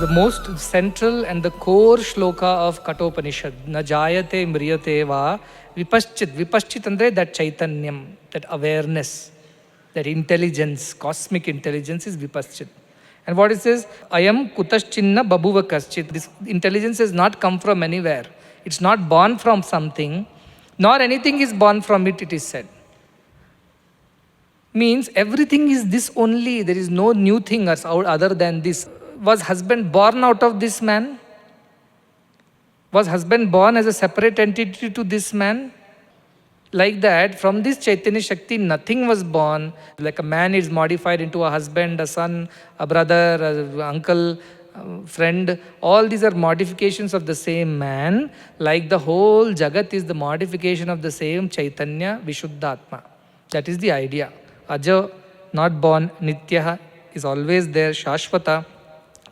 the most central and the core shloka of Kathopanishad. Na jayate mriyate va vipaschit. Vipaschit andre that chaitanyam, that awareness, that intelligence, cosmic intelligence is vipaschit. And what it says, ayam kutaschinna babuva kaschit. This intelligence has not come from anywhere. It's not born from something, nor anything is born from it, it is said. Means everything is this only. There is no new thing other than this. Was husband born out of this man? Was husband born as a separate entity to this man? Like that, from this Chaitanya Shakti, nothing was born. Like a man is modified into a husband, a son, a brother, an uncle, friend. All these are modifications of the same man. Like the whole Jagat is the modification of the same Chaitanya Vishuddhatma. That is the idea. Aja, not born, Nityaha, is always there, Shashvata,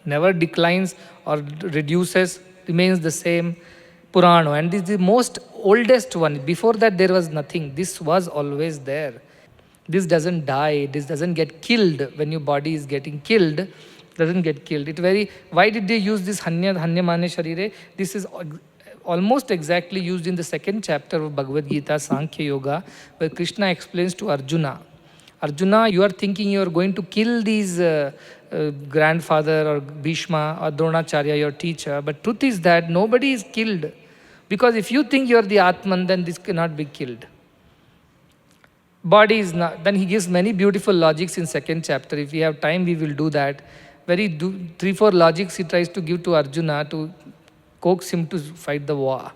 never declines or reduces, remains the same. Purana, and this is the most oldest one. Before that there was nothing. This was always there. This doesn't die, this doesn't get killed. When your body is getting killed, doesn't get killed. Why did they use this Hanya Mane Sharire? This is almost exactly used in the second chapter of Bhagavad Gita, Sankhya Yoga, where Krishna explains to Arjuna, Arjuna, you are thinking you are going to kill these grandfather or Bhishma or Dronacharya, your teacher, but truth is that nobody is killed. Because if you think you are the ātman, then this cannot be killed. Body is not. Then he gives many beautiful logics in second chapter. If we have time, we will do that. 3-4 logics he tries to give to Arjuna to coax him to fight the war.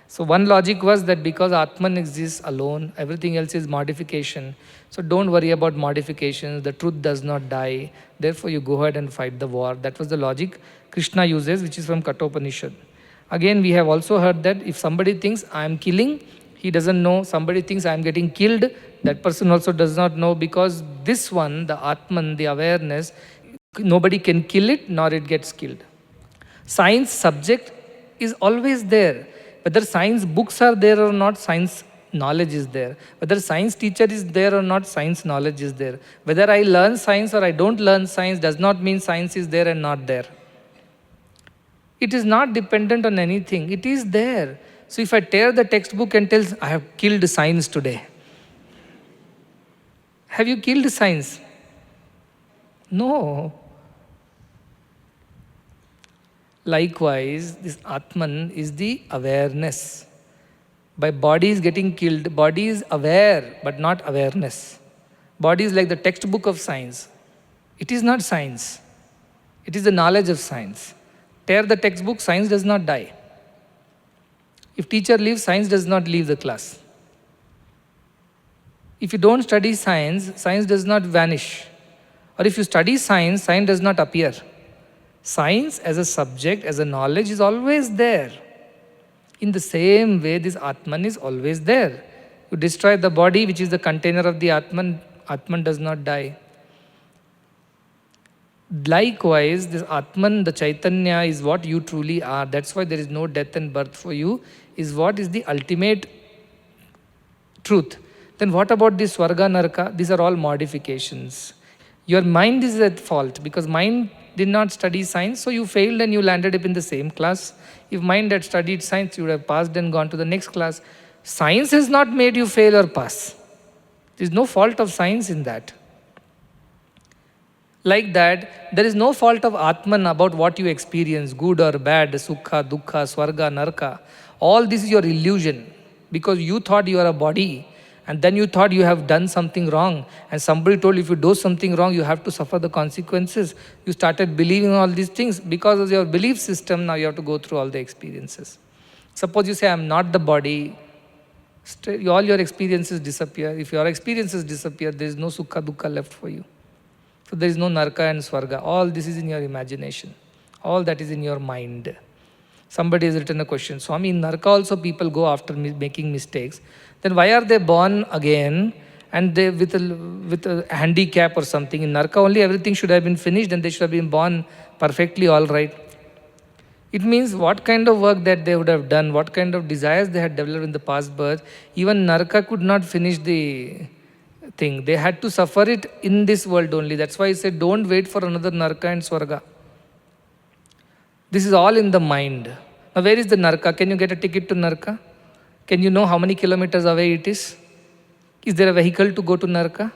So one logic was that because ātman exists alone, everything else is modification. So don't worry about modifications. The truth does not die. Therefore you go ahead and fight the war. That was the logic Krishna uses, which is from Kathopanishad. Again, we have also heard that if somebody thinks I am killing, he doesn't know. Somebody thinks I am getting killed, that person also does not know, because this one, the ātman, the awareness, nobody can kill it, nor it gets killed. Science subject is always there. Whether science books are there or not, science knowledge is there. Whether science teacher is there or not, science knowledge is there. Whether I learn science or I don't learn science does not mean science is there and not there. It is not dependent on anything. It is there. So if I tear the textbook and tell, I have killed science today. Have you killed science? No. Likewise, this ātman is the awareness. By body is getting killed, body is aware, but not awareness. Body is like the textbook of science. It is not science. It is the knowledge of science. Tear the textbook, science does not die. If teacher leaves, science does not leave the class. If you don't study science, science does not vanish. Or if you study science, science does not appear. Science as a subject, as a knowledge is always there. In the same way, this ātman is always there. You destroy the body, which is the container of the ātman, ātman does not die. Likewise, this ātman, the Chaitanya, is what you truly are. That's why there is no death and birth for you, is what is the ultimate truth. Then what about this Swarga, Naraka? These are all modifications. Your mind is at fault because mind did not study science, so you failed and you landed up in the same class. If mind had studied science, you would have passed and gone to the next class. Science has not made you fail or pass. There is no fault of science in that. Like that, there is no fault of ātman about what you experience, good or bad, sukha, dukkha, swarga, naraka. All this is your illusion because you thought you are a body and then you thought you have done something wrong and somebody told if you do something wrong, you have to suffer the consequences. You started believing all these things. Because of your belief system, now you have to go through all the experiences. Suppose you say, I am not the body, all your experiences disappear. If your experiences disappear, there is no sukha, dukkha left for you. So there is no naraka and swarga. All this is in your imagination. All that is in your mind. Somebody has written a question. Swami, in naraka also people go after making mistakes. Then why are they born again and they with a handicap or something? In naraka only everything should have been finished and they should have been born perfectly all right. It means what kind of work that they would have done, what kind of desires they had developed in the past birth. Even naraka could not finish the thing. They had to suffer it in this world only. That's why I said don't wait for another naraka and swarga. This is all in the mind. Now where is the Narka? Can you get a ticket to Narka? Can you know how many kilometers away it is? Is there a vehicle to go to Narka?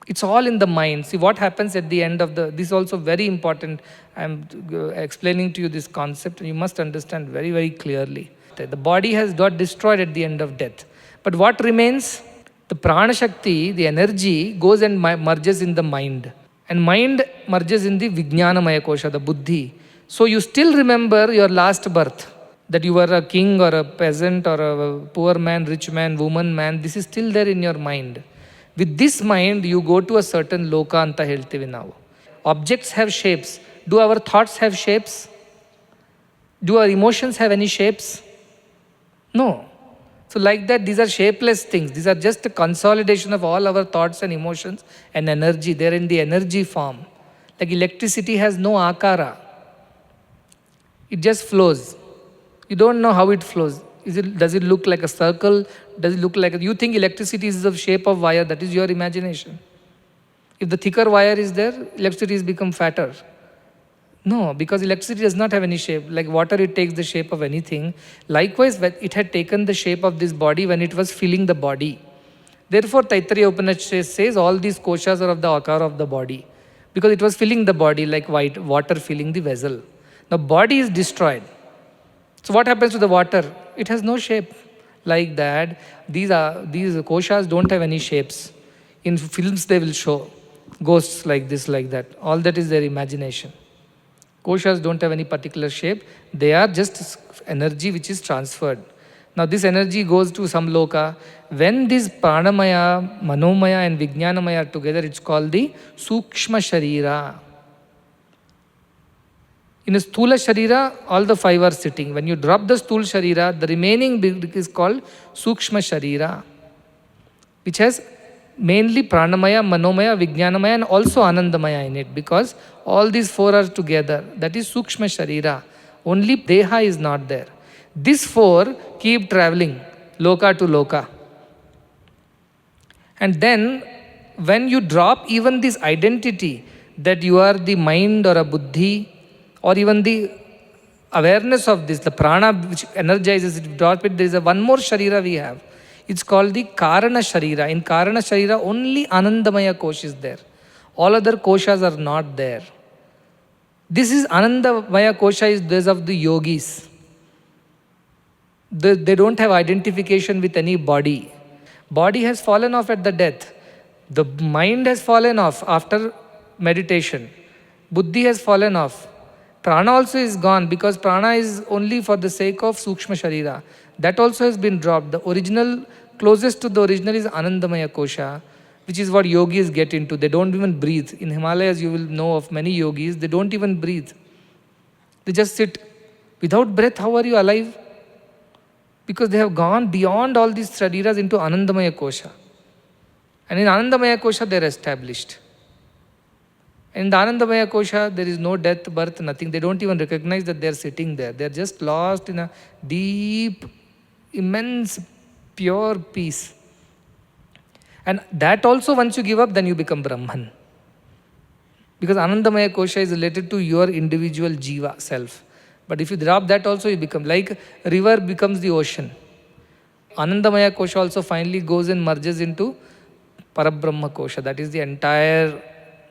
It's all in the mind. See what happens at the end of this is also very important. I'm explaining to you this concept and you must understand very, very clearly. The body has got destroyed at the end of death. But what remains? The prana shakti, the energy, goes and merges in the mind. And mind merges in the vijnanamaya kosha, the buddhi. So you still remember your last birth. That you were a king or a peasant or a poor man, rich man, woman, man. This is still there in your mind. With this mind, you go to a certain loka anta heltive now. Objects have shapes. Do our thoughts have shapes? Do our emotions have any shapes? No. So like that, these are shapeless things. These are just a consolidation of all our thoughts and emotions and energy. They're in the energy form. Like electricity has no akara. It just flows. You don't know how it flows. Does it look like a circle? Does it look like you think electricity is the shape of wire? That is your imagination. If the thicker wire is there, electricity has become fatter. No, because electricity does not have any shape. Like water, it takes the shape of anything. Likewise, it had taken the shape of this body when it was filling the body. Therefore, Taittiriya Upanishad says all these koshas are of the akara of the body. Because it was filling the body like water filling the vessel. Now, body is destroyed. So what happens to the water? It has no shape. Like that, these koshas don't have any shapes. In films they will show ghosts like this, like that. All that is their imagination. Koshas don't have any particular shape. They are just energy which is transferred. Now this energy goes to some loka. When this pranamaya, manomaya and vijnanamaya are together, it's called the sukshma sharira. In a sthula sharira, all the five are sitting. When you drop the sthula sharira, the remaining bit is called sukshma sharira, which has mainly pranamaya, manomaya, vijnanamaya and also anandamaya in it, because all these four are together. That is sukshma sharira. Only deha is not there. These four keep traveling, loka to loka. And then, when you drop even this identity that you are the mind or a buddhi, or even the awareness of this, the prana which energizes it, drop it, there is one more sharira we have. It's called the karana sharira. In karana sharira, only anandamaya kosha is there. All other koshas are not there. This is anandamaya kosha is those of the yogis. They don't have identification with any body. Body has fallen off at the death. The mind has fallen off after meditation. Buddhi has fallen off. Prana also is gone because prana is only for the sake of sukshma sharira. That also has been dropped. The original, closest to the original is anandamaya kosha, which is what yogis get into. They don't even breathe. In Himalayas, you will know of many yogis, they don't even breathe. They just sit. Without breath, how are you alive? Because they have gone beyond all these shariras into anandamaya kosha. And in anandamaya kosha, they are established. In the Anandamaya Kosha, there is no death, birth, nothing. They don't even recognize that they are sitting there. They are just lost in a deep, immense, pure peace. And that also, once you give up, then you become Brahman. Because Anandamaya Kosha is related to your individual jiva, self. But if you drop that also, you become like a river becomes the ocean. Anandamaya Kosha also finally goes and merges into Parabrahma Kosha. That is the entire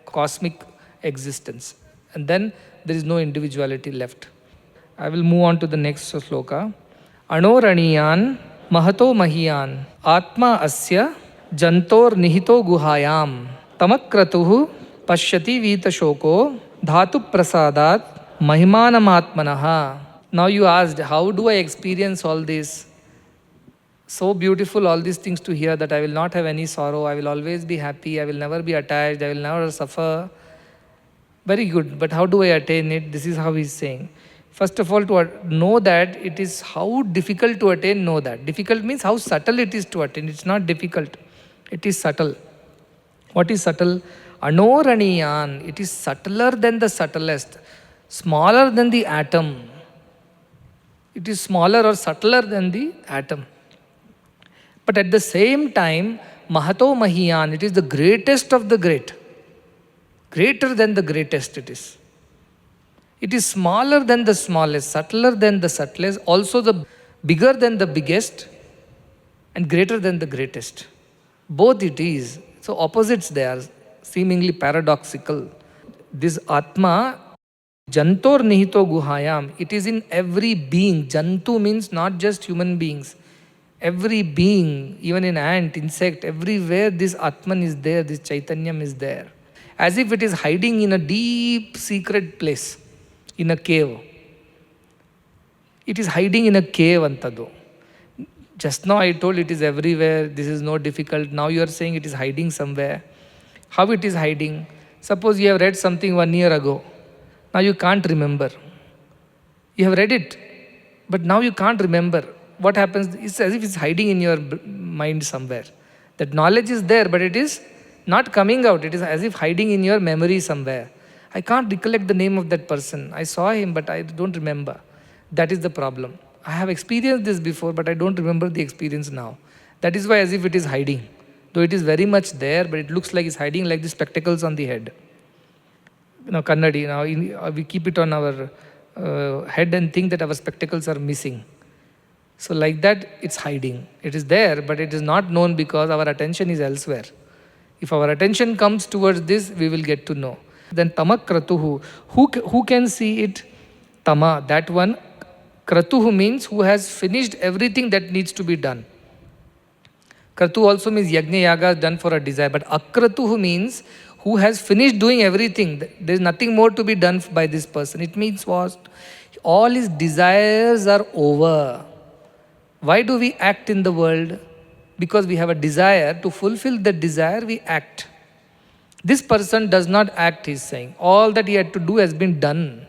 cosmic existence. And then there is no individuality left. I will move on to the next sloka. Anoraniyan mahato mahiyan atma asya jantor nihito guhayam tamakratuhu pashyati vita shoko dhatu prasadat mahimanam. Now you asked, how do I experience all this? So beautiful, all these things to hear, that I will not have any sorrow, I will always be happy, I will never be attached, I will never suffer. Very good, but how do I attain it? This is how he is saying. First of all, to know that it is how difficult to attain, know that. Difficult means how subtle it is to attain. It's not difficult. It is subtle. What is subtle? Anoraniyan. It is subtler than the subtlest. Smaller than the atom. It is smaller or subtler than the atom. But at the same time, mahato mahiyan. It is the greatest of the great. Greater than the greatest it is. It is smaller than the smallest, subtler than the subtlest, also the bigger than the biggest, and greater than the greatest. Both it is. So opposites they are, seemingly paradoxical. This Atma, Jantor Nihito Guhayam, it is in every being. Jantu means not just human beings. Every being, even in ant, insect, everywhere this Atman is there, this Chaitanyam is there. As if it is hiding in a deep secret place, in a cave. It is hiding in a cave, Antadu. Just now I told it is everywhere, this is no difficult. Now you are saying it is hiding somewhere. How it is hiding? Suppose you have read something 1 year ago. Now you can't remember. You have read it, but now you can't remember. What happens? It's as if it's hiding in your mind somewhere. That knowledge is there, but it is not coming out. It is as if hiding in your memory somewhere. I can't recollect the name of that person. I saw him, but I don't remember. That is the problem. I have experienced this before, but I don't remember the experience now. That is why as if it is hiding. Though it is very much there, but it looks like it's hiding like the spectacles on the head. Kannadi, we keep it on our head and think that our spectacles are missing. So like that, it's hiding. It is there, but it is not known because our attention is elsewhere. If our attention comes towards this, we will get to know. Then tamak kratuhu. Who can see it? Tama, that one. Kratuhu means who has finished everything that needs to be done. Kratu also means yajna yaga done for a desire. But akratuhu means who has finished doing everything. There is nothing more to be done by this person. It means what? All his desires are over. Why do we act in the world? Because we have a desire. To fulfill the desire, we act. This person does not act, he is saying. All that he had to do has been done.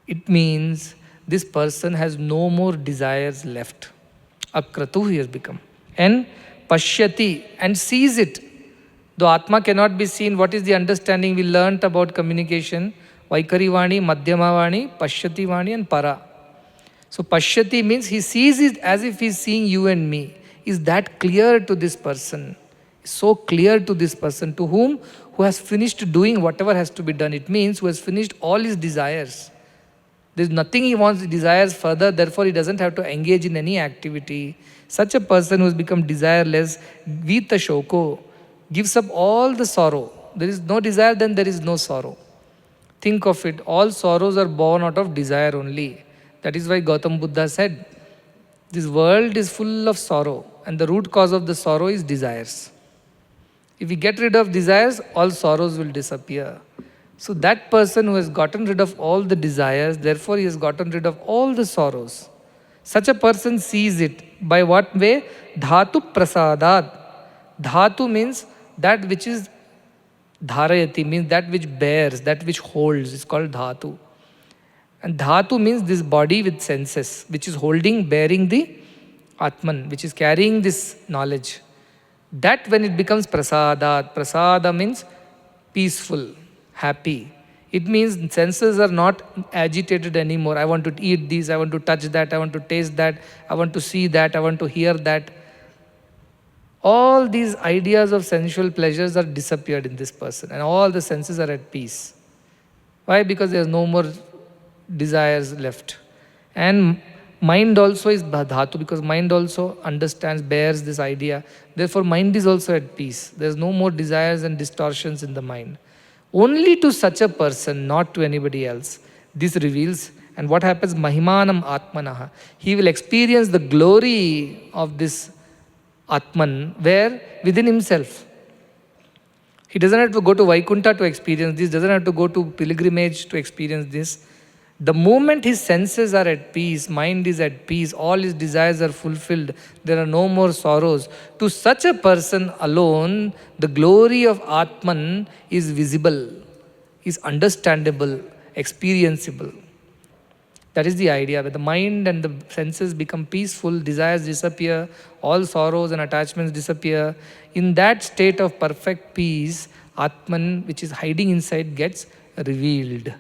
It means this person has no more desires left. Akratu he has become. And pashyati, and sees it. Though Atma cannot be seen, what is the understanding we learnt about communication? Vaikari Vani, Madhyama Vani, Pashyati Vani and Para. So pashyati means he sees it as if he is seeing you and me. Is that clear to this person? So clear to this person. To whom? Who has finished doing whatever has to be done. It means who has finished all his desires. There is nothing he wants, desires further, therefore he doesn't have to engage in any activity. Such a person who has become desireless, vita shoko, gives up all the sorrow. There is no desire, then there is no sorrow. Think of it, all sorrows are born out of desire only. That is why Gautam Buddha said, this world is full of sorrow, and the root cause of the sorrow is desires. If we get rid of desires, all sorrows will disappear. So that person who has gotten rid of all the desires, therefore he has gotten rid of all the sorrows. Such a person sees it. By what way? Dhatu prasadat. Dhatu means that which is dharayati, means that which bears, that which holds, is called dhatu. And dhatu means this body with senses, which is holding, bearing the Atman, which is carrying this knowledge. That when it becomes prasadat, prasada means peaceful, happy. It means senses are not agitated anymore. I want to eat this, I want to touch that, I want to taste that, I want to see that, I want to hear that. All these ideas of sensual pleasures are disappeared in this person, and all the senses are at peace. Why? Because there is no more desires left. And mind also is dhatu, because mind also understands, bears this idea. Therefore, mind is also at peace. There is no more desires and distortions in the mind. Only to such a person, not to anybody else. This reveals. And what happens? Mahimanam Atmanaha. He will experience the glory of this Atman, where? Within himself. He doesn't have to go to Vaikuntha to experience this, doesn't have to go to pilgrimage to experience this. The moment his senses are at peace, mind is at peace, all his desires are fulfilled, there are no more sorrows. To such a person alone, the glory of Atman is visible, is understandable, experienceable. That is the idea, where the mind and the senses become peaceful, desires disappear, all sorrows and attachments disappear. In that state of perfect peace, Atman, which is hiding inside, gets revealed.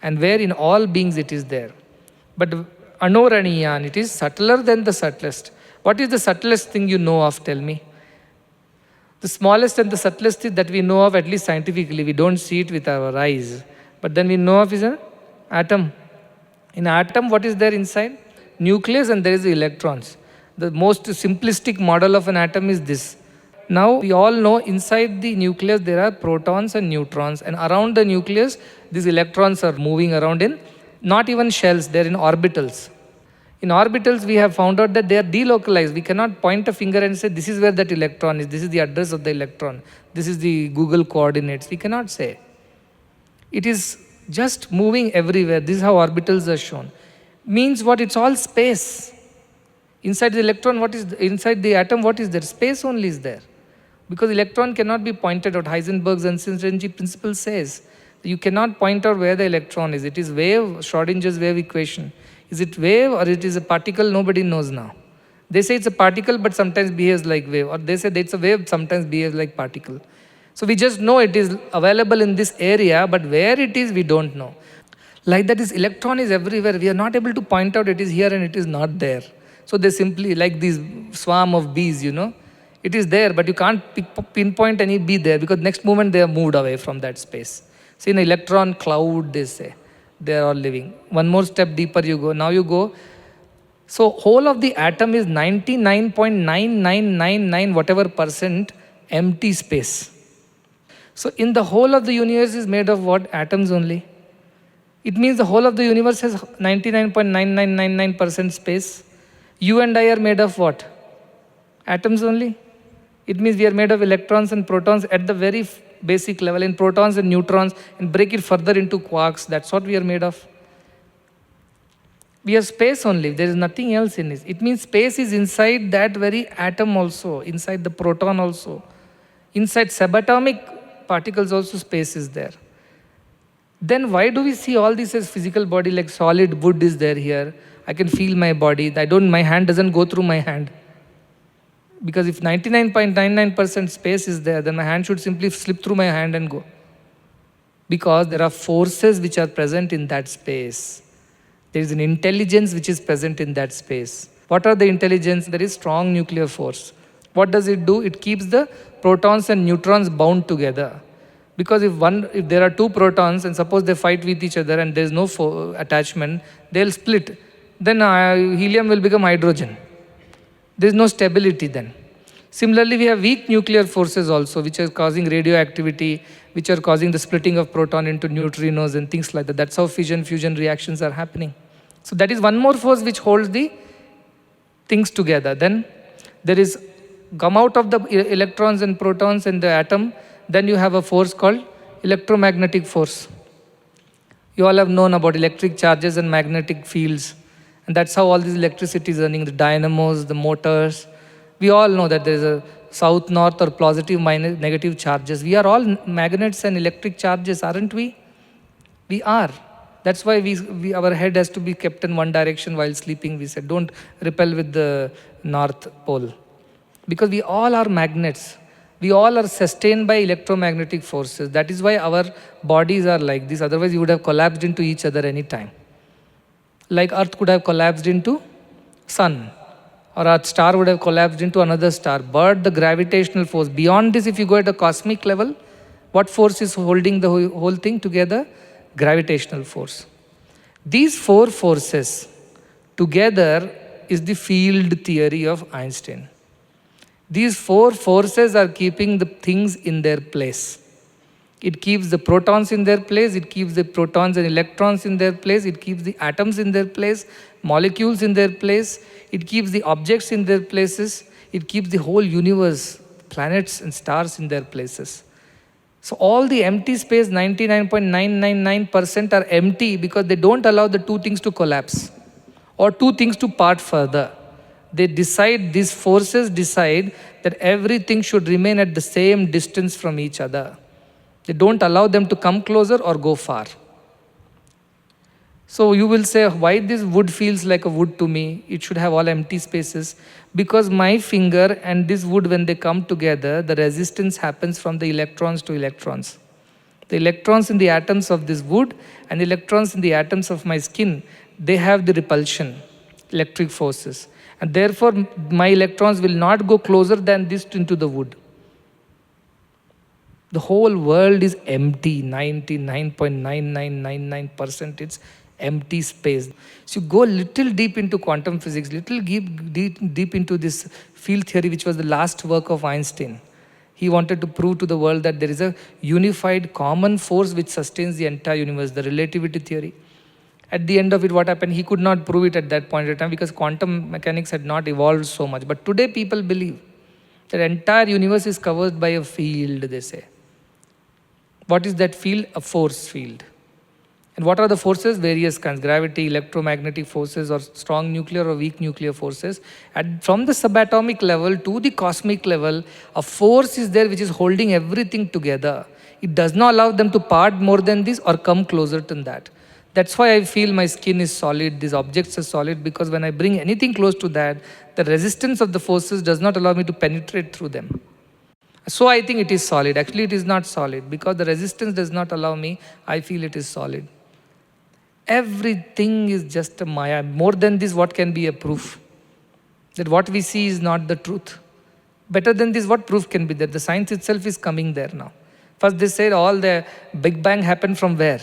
And where in all beings it is there. But anoraniyan, it is subtler than the subtlest. What is the subtlest thing you know of? Tell me. The smallest and the subtlest thing that we know of, at least scientifically, we don't see it with our eyes. But then we know of is a Atom. In atom, what is there inside? Nucleus, and there is the electrons. The most simplistic model of an atom is this. Now, we all know inside the nucleus there are protons and neutrons, and around the nucleus, these electrons are moving around in not even shells, they're in orbitals. In orbitals, we have found out that they are delocalized. We cannot point a finger and say, this is where that electron is, this is the address of the electron, this is the Google coordinates. We cannot say. It is just moving everywhere. This is how orbitals are shown. Means what? It's all space. Inside the electron, inside the atom, what is there? Space only is there. Because electron cannot be pointed out. Heisenberg's uncertainty principle says you cannot point out where the electron is. It is wave, Schrodinger's wave equation. Is it wave or it is a particle? Nobody knows now. They say it's a particle but sometimes behaves like wave. Or they say that it's a wave, sometimes behaves like particle. So we just know it is available in this area, but where it is, we don't know. Like that, this electron is everywhere. We are not able to point out it is here and it is not there. So they simply, like this swarm of bees, it is there, but you can't pinpoint any bee there because next moment they are moved away from that space. See, in an electron cloud, they say, they are all living. One more step deeper you go. Now you go. So whole of the atom is 99.9999 whatever percent empty space. So in the whole of the universe is made of what? Atoms only. It means the whole of the universe has 99.9999% space. You and I are made of what? Atoms only. It means we are made of electrons and protons at the very basic level, in protons and neutrons, and break it further into quarks. That's what we are made of. We are space only. There is nothing else in it. It means space is inside that very atom also, inside the proton also. Inside subatomic particles also space is there. Then why do we see all this as physical body, like solid wood is there here? I can feel my body. My hand doesn't go through my hand. Because if 99.99% space is there, then my hand should simply slip through my hand and go. Because there are forces which are present in that space. There is an intelligence which is present in that space. What are the intelligence? There is strong nuclear force. What does it do? It keeps the protons and neutrons bound together. Because if there are two protons and suppose they fight with each other and there is no attachment, they'll split. Then helium will become hydrogen. There is no stability then. Similarly, we have weak nuclear forces also, which are causing radioactivity, which are causing the splitting of proton into neutrinos and things like that. That's how fission-fusion reactions are happening. So that is one more force which holds the things together. Then there is, come out of the electrons and protons in the atom, then you have a force called electromagnetic force. You all have known about electric charges and magnetic fields. And that's how all this electricity is running, the dynamos, the motors. We all know that there is a south, north, or positive, minus, negative charges. We are all magnets and electric charges, aren't we? We are. That's why our head has to be kept in one direction while sleeping. We said, don't repel with the north pole. Because we all are magnets. We all are sustained by electromagnetic forces. That is why our bodies are like this. Otherwise, you would have collapsed into each other any time. Like Earth could have collapsed into sun, or a star would have collapsed into another star. But the gravitational force, beyond this, if you go at a cosmic level, what force is holding the whole thing together? Gravitational force. These four forces together is the field theory of Einstein. These four forces are keeping the things in their place. It keeps the protons in their place, it keeps the protons and electrons in their place, it keeps the atoms in their place, molecules in their place, it keeps the objects in their places, it keeps the whole universe, planets and stars in their places. So all the empty space, 99.999% are empty because they don't allow the two things to collapse or two things to part further. These forces decide that everything should remain at the same distance from each other. They don't allow them to come closer or go far. So you will say, why this wood feels like a wood to me? It should have all empty spaces. Because my finger and this wood, when they come together, the resistance happens from the electrons to electrons. The electrons in the atoms of this wood and the electrons in the atoms of my skin, they have the repulsion, electric forces. And therefore, my electrons will not go closer than this into the wood. The whole world is empty, 99.9999%. It's empty space. So you go little deep into quantum physics, little deep into this field theory, which was the last work of Einstein. He wanted to prove to the world that there is a unified common force which sustains the entire universe, the relativity theory. At the end of it, what happened? He could not prove it at that point in time because quantum mechanics had not evolved so much. But today people believe that entire universe is covered by a field, they say. What is that field? A force field. And what are the forces? Various kinds: gravity, electromagnetic forces, or strong nuclear or weak nuclear forces. And from the subatomic level to the cosmic level, a force is there which is holding everything together. It does not allow them to part more than this or come closer to that. That's why I feel my skin is solid, these objects are solid, because when I bring anything close to that, the resistance of the forces does not allow me to penetrate through them. So I think it is solid. Actually, it is not solid because the resistance does not allow me. I feel it is solid. Everything is just a maya. More than this, what can be a proof? That what we see is not the truth. Better than this, what proof can be there? The science itself is coming there now. First they said all the Big Bang happened from where?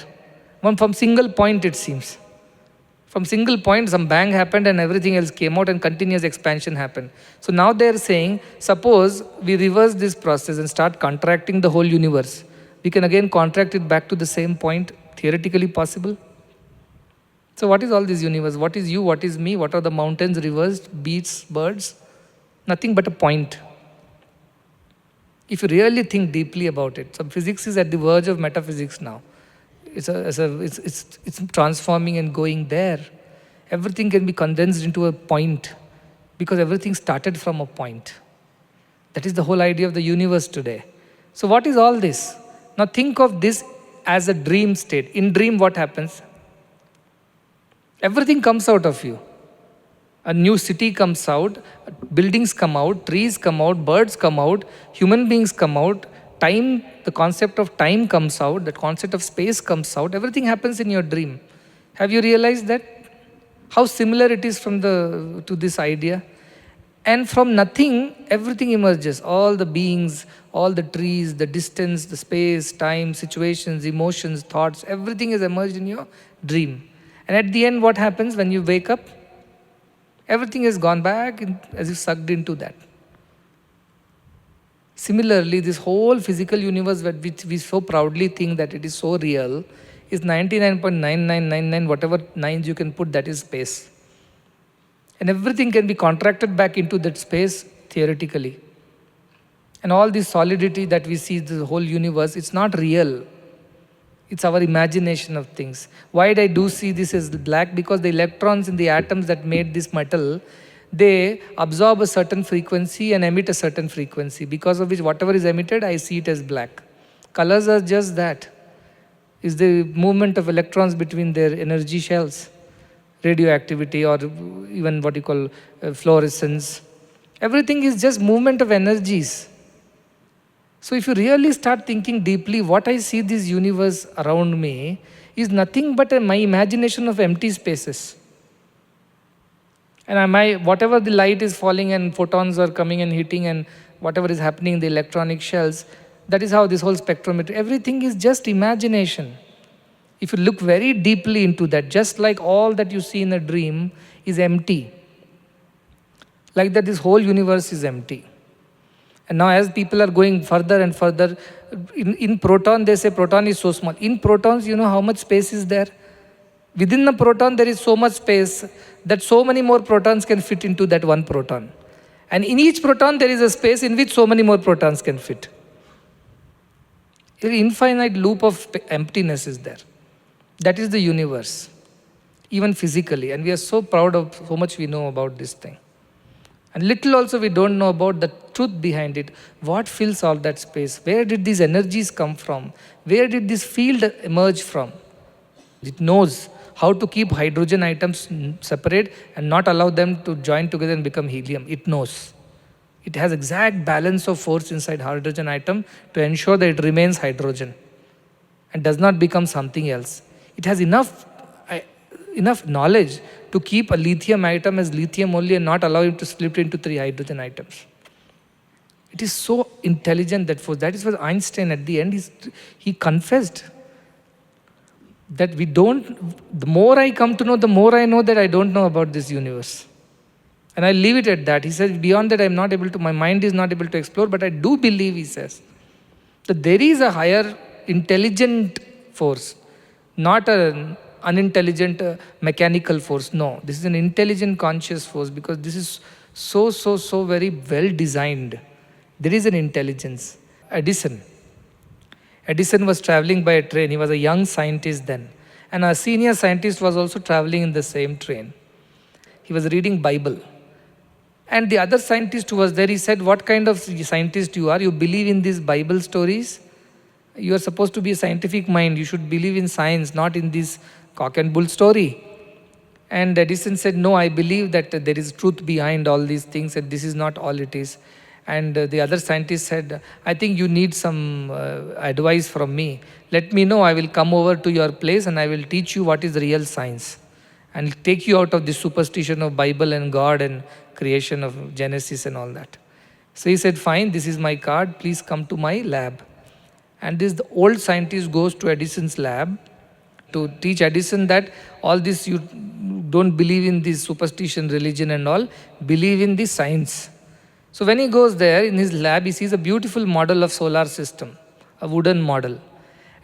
From single point, it seems. From single point, some bang happened and everything else came out and continuous expansion happened. So now they are saying, suppose we reverse this process and start contracting the whole universe. We can again contract it back to the same point, theoretically possible. So what is all this universe? What is you? What is me? What are the mountains, rivers, beasts, birds? Nothing but a point. If you really think deeply about it, so physics is at the verge of metaphysics now. It's transforming and going there. Everything can be condensed into a point because everything started from a point. That is the whole idea of the universe today. So what is all this? Now think of this as a dream state. In dream, what happens? Everything comes out of you. A new city comes out, buildings come out, trees come out, birds come out, human beings come out, time, the concept of time comes out, the concept of space comes out, everything happens in your dream. Have you realized that? How similar it is to this idea? And from nothing, everything emerges. All the beings, all the trees, the distance, the space, time, situations, emotions, thoughts, everything is emerged in your dream. And at the end, what happens when you wake up? Everything has gone back as if sucked into that. Similarly, this whole physical universe which we so proudly think that it is so real is 99.9999, whatever nines you can put, that is space. And everything can be contracted back into that space theoretically. And all this solidity that we see, the whole universe, it's not real. It's our imagination of things. Why I do see this as black? Because the electrons in the atoms that made this metal, they absorb a certain frequency and emit a certain frequency, because of which whatever is emitted, I see it as black. Colors are just that. Is the movement of electrons between their energy shells, radioactivity, or even what you call fluorescence. Everything is just movement of energies. So if you really start thinking deeply, what I see this universe around me is nothing but my imagination of empty spaces. And whatever the light is falling and photons are coming and hitting and whatever is happening in the electronic shells, that is how this whole spectrometry, everything is just imagination. If you look very deeply into that, just like all that you see in a dream is empty. Like that, this whole universe is empty. And now as people are going further and further, in proton, they say proton is so small. In protons, you know how much space is there? Within the proton, there is so much space that so many more protons can fit into that one proton. And in each proton, there is a space in which so many more protons can fit. An infinite loop of emptiness is there. That is the universe, even physically. And we are so proud of so much we know about this thing. And little also we don't know about the truth behind it. What fills all that space? Where did these energies come from? Where did this field emerge from? It knows how to keep hydrogen atoms separate and not allow them to join together and become helium. It knows. It has exact balance of force inside hydrogen atom to ensure that it remains hydrogen and does not become something else. It has enough knowledge to keep a lithium atom as lithium only and not allow it to split into 3 hydrogen atoms. It is so intelligent, that force. That is what Einstein at the end, he confessed. That we don't, the more I come to know, the more I know that I don't know about this universe. And I leave it at that. He says, beyond that, I'm not able to, my mind is not able to explore, but I do believe, he says, that there is a higher intelligent force, not an unintelligent mechanical force. No, this is an intelligent conscious force, because this is so very well designed. There is an intelligence. Edison was traveling by a train. He was a young scientist then. And a senior scientist was also traveling in the same train. He was reading Bible. And the other scientist who was there, he said, what kind of scientist you are? You believe in these Bible stories? You are supposed to be a scientific mind. You should believe in science, not in this cock and bull story. And Edison said, no, I believe that there is truth behind all these things, and this is not all it is. And the other scientist said, I think you need some advice from me. Let me know, I will come over to your place and I will teach you what is real science. And take you out of the superstition of Bible and God and creation of Genesis and all that. So he said, fine, this is my card, please come to my lab. And the old scientist goes to Edison's lab to teach Edison that all this, you don't believe in this superstition, religion and all, believe in the science. So when he goes there in his lab, he sees a beautiful model of solar system, a wooden model.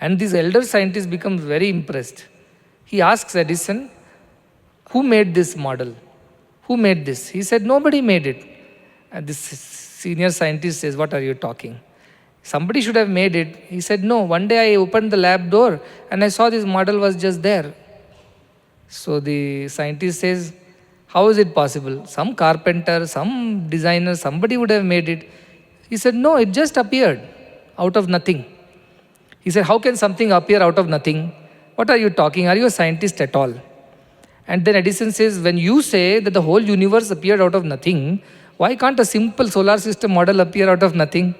And this elder scientist becomes very impressed. He asks Edison, who made this model? Who made this? He said, nobody made it. And this senior scientist says, what are you talking? Somebody should have made it. He said, no, one day I opened the lab door and I saw this model was just there. So the scientist says, how is it possible? Some carpenter, some designer, somebody would have made it. He said, no, it just appeared out of nothing. He said, how can something appear out of nothing? What are you talking? Are you a scientist at all? And then Edison says, when you say that the whole universe appeared out of nothing, why can't a simple solar system model appear out of nothing?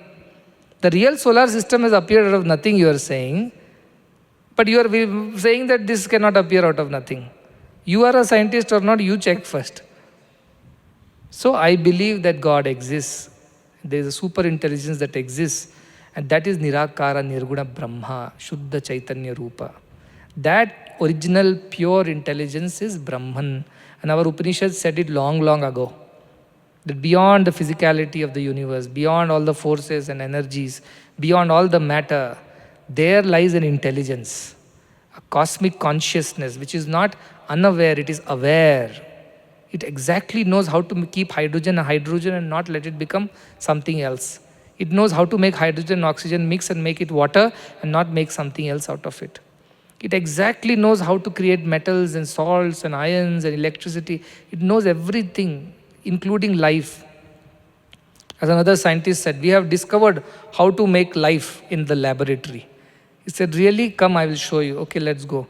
The real solar system has appeared out of nothing, you are saying. But you are saying that this cannot appear out of nothing. You are a scientist or not, you check first. So I believe that God exists. There is a super intelligence that exists. And that is Nirakara Nirguna Brahma, Shuddha Chaitanya Rupa. That original pure intelligence is Brahman. And our Upanishad said it long ago. That beyond the physicality of the universe, beyond all the forces and energies, beyond all the matter, there lies an intelligence, a cosmic consciousness, which is not unaware, it is aware. It exactly knows how to keep hydrogen and not let it become something else. It knows how to make hydrogen and oxygen mix and make it water and not make something else out of it. It exactly knows how to create metals and salts and ions and electricity. It knows everything, including life. As another scientist said, we have discovered how to make life in the laboratory. He said, really? Come, I will show you. Okay, let's go.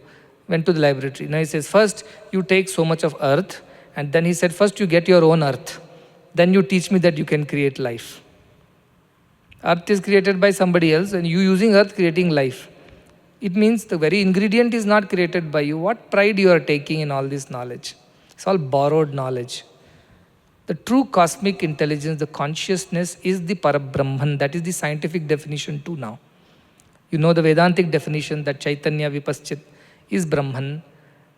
Went to the laboratory. Now he says, first you take so much of earth, and then he said, first you get your own earth. Then you teach me that you can create life. Earth is created by somebody else, and you using earth creating life. It means the very ingredient is not created by you. What pride you are taking in all this knowledge? It's all borrowed knowledge. The true cosmic intelligence, the consciousness is the Parabrahman. That is the scientific definition too now. You know the Vedantic definition that Chaitanya Vipaschit is Brahman.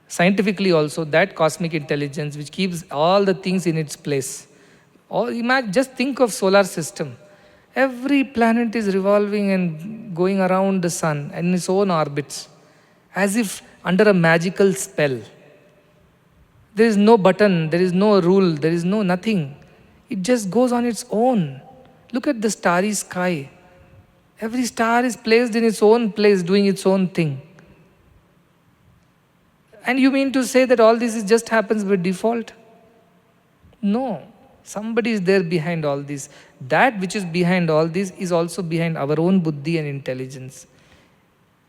Scientifically also, that cosmic intelligence which keeps all the things in its place. Or imagine, just think of solar system. Every planet is revolving and going around the sun in its own orbits, as if under a magical spell. There is no button, there is no rule, there is no nothing. It just goes on its own. Look at the starry sky. Every star is placed in its own place, doing its own thing. And you mean to say that all this is just happens by default? No. Somebody is there behind all this. That which is behind all this is also behind our own buddhi and intelligence.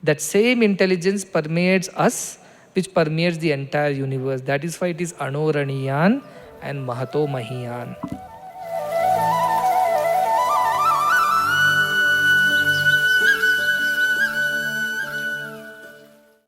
That same intelligence permeates us, which permeates the entire universe. That is why it is Anoraniyan and Mahato Mahiyan.